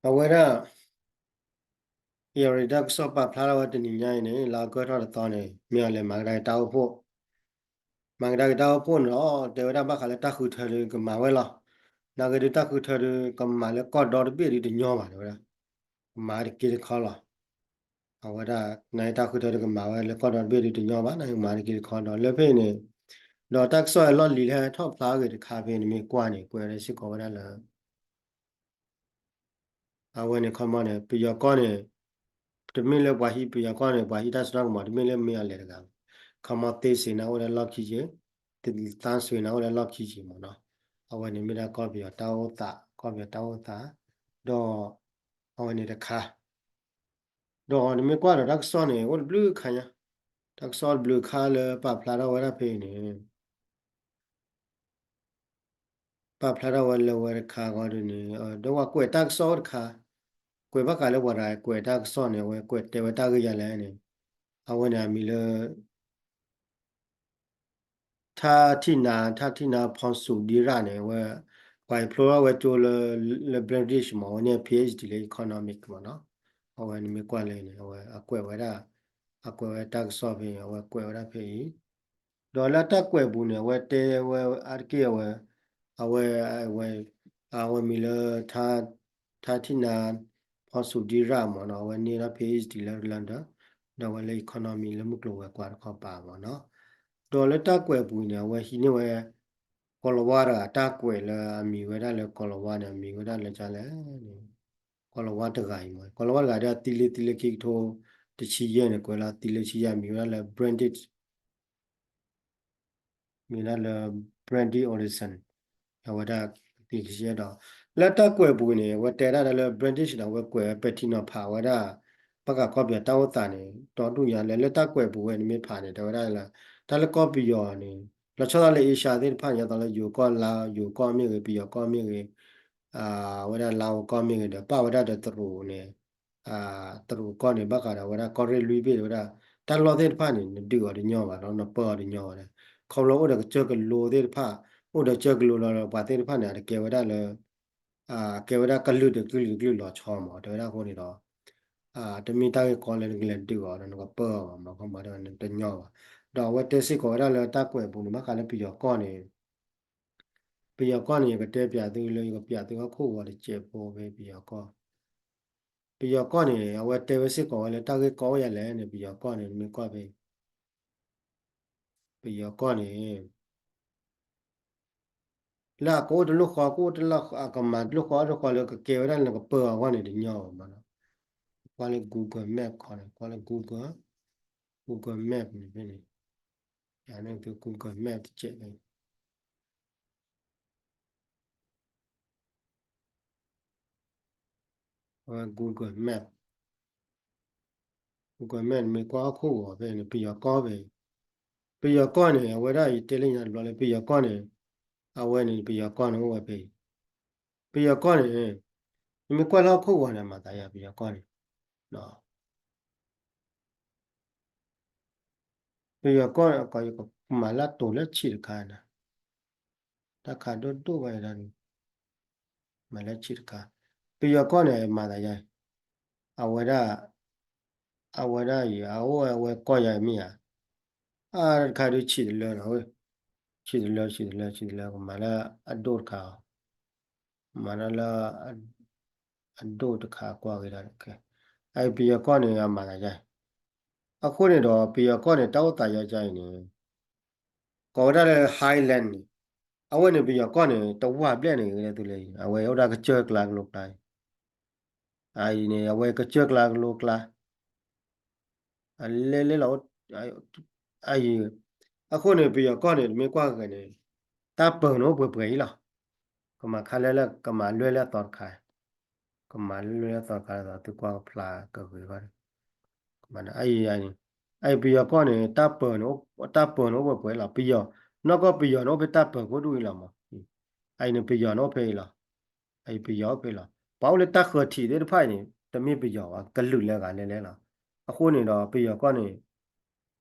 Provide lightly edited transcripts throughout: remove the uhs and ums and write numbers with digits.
Awara yari dak so pa phla wa tini nyai ne la ko tho ta ne mya le ma dai ta pho ma dai ta pho no de wa ba kha le ta khu tha le ka ma we la na ga de ta khu tha le ka ma le ko do de bi de nyo ba de wa ma de ki kha la awara na ta khu tha le ka ma we le ko do bi de nyo ba na ma de ki kha do le phe ne do tak so lo li le tho phla ge de kha phe ne mi kwa ne kwa le si ko wa la awe ne kha ma ne pi yo ko ne တမင်းလဲဘွာဟိပီယကောနေဘွာဟိတစတော့မှာတမင်းလဲမရလဲတကခမသေးစင်နာဝရလောက်ကြီးချင်းတန်ဆွေနာဝရလောက်ကြီးချင်းမနော်အဝနေမိတာကောပြတောင်းတာကောပြတောင်းတာတော့အဝနေတခါတော့နမေကွာတော့တက်ဆောနေဝဘလူးခါညာတက်ဆောဘလူးခါလဲပပလာတော့ဝရဖေးနေပပလာတော့ဝရဝရခါကောဒီနေတော့ကွယ်တက်ဆောတခါကွယ်ဘကလည်းဝရကွယ်တက်ဆောနေဝဲကွယ်တေဝတာကရလဲနေအဝနေမီလဲ 他听那旁苏里人呢，我普罗我做了 British 嘛，我呢 PhD 的 economic 嘛喏，我你没关联呢，我怪我的，怪我大个啥片，我怪我的片，到了大怪不呢，我带我阿给我米了他听那旁苏里人嘛喏，我呢那 PhD 了兰的，那我了 economy 了木头我管靠把嘛喏。တော်လည်းတက်ကွယ်ပူနေဝဲဟိနေဝဲကောလဝါရာတက်ကွယ်လာအမီဝဲဒါလည်းကောလဝါနေအမီဝဲဒါလည်းကြလဲကောလဝါတကိုင်မကောလဝါကတဲ့တီလေကိထိုတချီရဲနေကွယ်လာတီလေချီရမီဝဲဒါလည်း branded မီဒါလည်း brandy origin ဝဲဒါတီချီရတော့လက်တက်ကွယ်ပူနေဝဲတဲဒါလည်း branded တော့ဝဲကွယ်ပက်တီနော်ဖာဝဲဒါပကကောပြတောက်တာနေတော်တူရလဲလက်တက်ကွယ်ပူဝဲနေမဖာနေတော့ဒါလည်းဒါလည်းကောပီယောနေ เราชอบอะไรเอเชียที่ผ่านอย่างตอนเราอยู่ก็ลาวอยู่ก็มีเงปีก็มีเงว่าได้ลาวก็มีเงเดี๋ยวป้าว่าได้ตรูเนี่ยอ่าตรูก็เนี่ยบ้ากันว่าได้ก็เรียนรู้ไปว่าได้แต่เราที่ผ่านเนี่ยดูอะไรเงี้ยว่าเราเนาะเปิดอะไรเงี้ยว่าเขาเราว่าเดี๋ยวเจอกันโลที่ผ่านว่าเดี๋ยวเจอกันโลเราปาที่ผ่านเนี่ยเกี่ยวว่าได้เลยอ่าเกี่ยวว่าได้กันลุดกลือหล่อชอมเดี๋ยวได้คนนี้เราจะมีตั้งคอนเลยกันดูว่าเราก็เปิดมาเข้ามาเดี๋ยวนั้นเป็นเงี้ยว่า တော့ဝတ်တက်စစ်ကောရလဲတက်ကွယ်ပုံဒီမှာကလည်းပြီးတော့ကောနေပြီးတော့ကောနေကတဲပြသူလေးကပြသူကခုတ်သွားတယ်ကျေပေါ်ပဲပြီးတော့ကောနေဝတ်တဲဝစစ်ကောလဲတက်ကေကောရလဲနေပြီးတော့ကောနေမကောပဲပြီးတော့ကောနေလာကိုတလို့ခေါ်ကိုတလောက်အကမတ်လို့ခေါ်လဲကကေရလဲကပေါ်ဝနေတယ်ညောမှာနော်ကွာလေ Google Map ခေါ်တယ်ကွာလေ Google Map နေပြီနေညာနေသူ Google Map ကျက်နေGoogle Map Google Map มีกว่าคู่ပဲနေပြီးတော့ကောပဲပြီးတော့ကောနေဝရရတဲလင်းရလောလေပြီးတော့ကောနေအဝဲနေပြီးတော့ကောနေဝဲပြီးတော့ကောနေมีกว่าလောက်ခုဝနေမှာတာရပြီးတော့ကောနေနော်ပြီးတော့ကောကောမလာတိုလက်ချီခါနာတခါတော့ဝဲတယ်မလက်ချီခါပြီးတော့ကောနေမှာတာရအဝရရအဝဲကောရမိယာခါတို့ချီတယ်လို့ချီတယ်မလာအဒိုခါမလာအဒိုတခါကွာကြတယ်ကဲအဲ့ပြီးတော့ကောနေရမှာတာရအခုနေတော့ပြီးတော့ကောနေတောက်တာရကြရင်ကောရတဲ့ Highland အဝဲနေပြီးတော့ကောနေတော့ဝပြက်နေတယ်သူလေအဝဲရောက်တာကကြောက်ကလာကလို့တိုင်းအဲ့နေအဝဲကကြောက်ကလာကလို့ကလာလဲလို့အဲ့အခုနေပြီးတော့ကောနေမကွာကနေတာပုံတော့ပွဲလားကမခါလဲကမလွဲလဲတော့ခိုင်ကမလွဲတော့ခိုင်တော့သူကွာဖလာကကွေပါมันไอ้ปียก็เนี่ยตาเปิลโนตาเปิลโนပွဲလာปียนอกก็ปียโนไปตาเปิลကိုတွေ့လာမှာไอ้เนี่ยปียโนไปละไอ้ปียไปละเปล่าเลยตาขทีได้ไพ่เนี่ยตะมีปียอ่ะกะลุแล้วกันလဲละအခုနေတော့ปียก็เนี่ย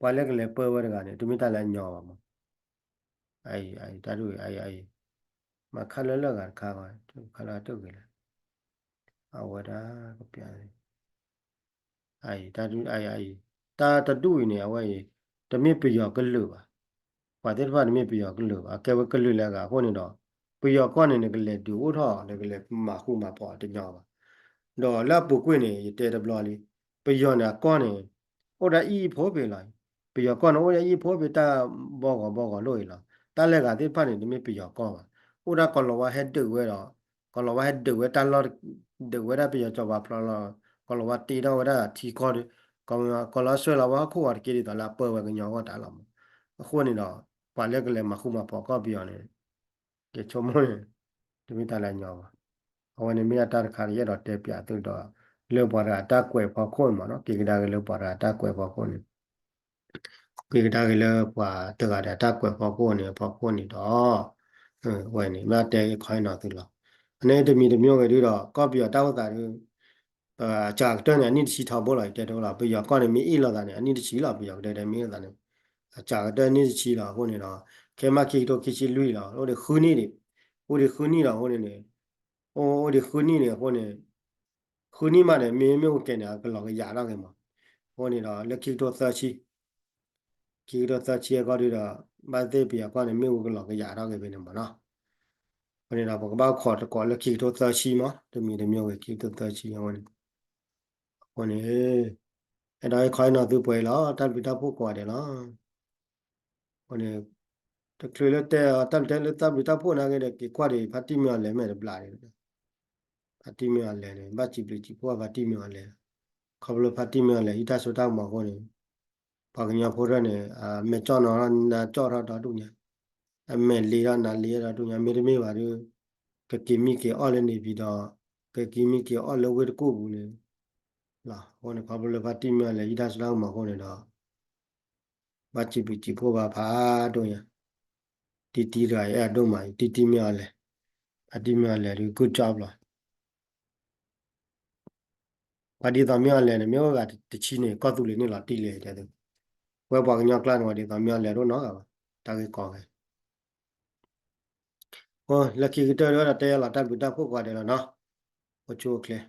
ပွာလဲကလေးပွဲဝဲကเนี่ยตะมีตาလဲညောမှာไอ้ตาด้วยไอ้มาခါလဲကခါပါခါလာတော့ကလေး awada ko pya ai ta du ai ta du ne awai ta mi pi yo ka lu ba pa te ba mi pi yo ka lu ba ke ba ka lu la ga ho ni do pi yo ko ne ne ka le du wo tho ne ka le ma khu ma po te nya ba do la pu kwe ne te de blo li pi yo na ko ne o da i pho pe la pi yo ko ne o da i pho pe ta bo ko lo i la ta le ga te pa ne mi pi yo ko ba o da ko lo wa he de we do ko lo wa he de we ta lo de we da pi yo cho ba plo lo ko lo wa ti da wa da ti ko de ko lo so la wa khu wa ke ri da la pe wa ke nya ko ta la mo khu ni do pa le ke le ma khu ma po ko pi yo ne ke cho mo ne te mi ta la nya ba awan ni mi ta ka ye do te pya tu do le pa ra ta kwe pa ko mo no ke da ke le pa ra ta kwe pa ko ni ke da ke le pa te ga da ta kwe pa ko ni do we ni ma te khai na tu la ne te mi de myo ke ri do ko pi yo ta wa ta ri จากตัวเนี่ยนี่ที่ทำบ่来တဲ့တော့လားပြရကောင်းနေမိอีလာတာเนี่ยအနည်းတချီလာပြရတဲ့မိလာတာเนี่ยจากတဲ့นี่ချီလာဟိုနေတော့ခဲမခိတော့ခိချီလွိလာဟိုဒီခူနီနေဟိုဒီခူနီလာဟိုနေနေဟိုဒီခူနီနေဟိုနေခူနီမှာเนี่ยမင်းမျိုးကဲနေကလောကရတော့ကမှာဟိုနေတော့လက်ခိတော့သချီခိတော့သချီကောဒီတော့မသေးပြရကောင်းနေမြို့ကလောကရတော့ကပဲနေမှာနော်ဟိုနေတော့ဘကဘောက်ခေါ်တော့ကောလက်ခိတော့သချီမှာတမီတမျိုးကခိတော့သချီဟိုနေအဲ့ဒါခိုင်းတော့သူပွဲလားတက်ပြီးတော့ဖို့ကွာတယ်လားဟိုနေတကယ်လို့တဲ့တက်တယ်လို့တက်ပြီးတော့ဖို့နာခဲ့တဲ့ကွာတွေဖတ်တိမြော်လဲမဲ့ပလာတယ်ဖတ်တိမြော်လဲတယ်မချီပလီချီဖို့ဖတ်တိမြော်လဲခေါပလိုဖတ်တိမြော်လဲဣတဆိုတော့မှာဟိုနေပါကညာဖို့ရနေမဲကြောင်းတော့နာကြောတော့တူညာအမဲလေးရနာလေးရတူညာမေမေပါတို့ကကီမီကေအော်လည်းနေပြီးတော့ကကီမီကေအော်လည်းဝဲတကူဘူးနေလားဟိုနေခေါပလိုဖတ်တိမြော်လဲဣတဆိုတော့မှာဟိုနေတော့မချီပလီချီဖို့ပါဖာတို့ညာတီတီရအဲ့တို့မှာတီတီမြော်လဲအတီမြော်လဲ good job လားဘာဒီတော်မြော်လဲနေမြော်ကတချီနေကောက်တူလေးနေလားတီလေတဲ့ဝဲပွားကညကလန်ဝဒီတော်မြော်လဲတော့နော်တာကေကောကေဟောလက်ခိကတော်ရတဲ့ရလာတက်ပြီးတက်ဖို့ကွာတယ်နော်ဟိုချိုကလေ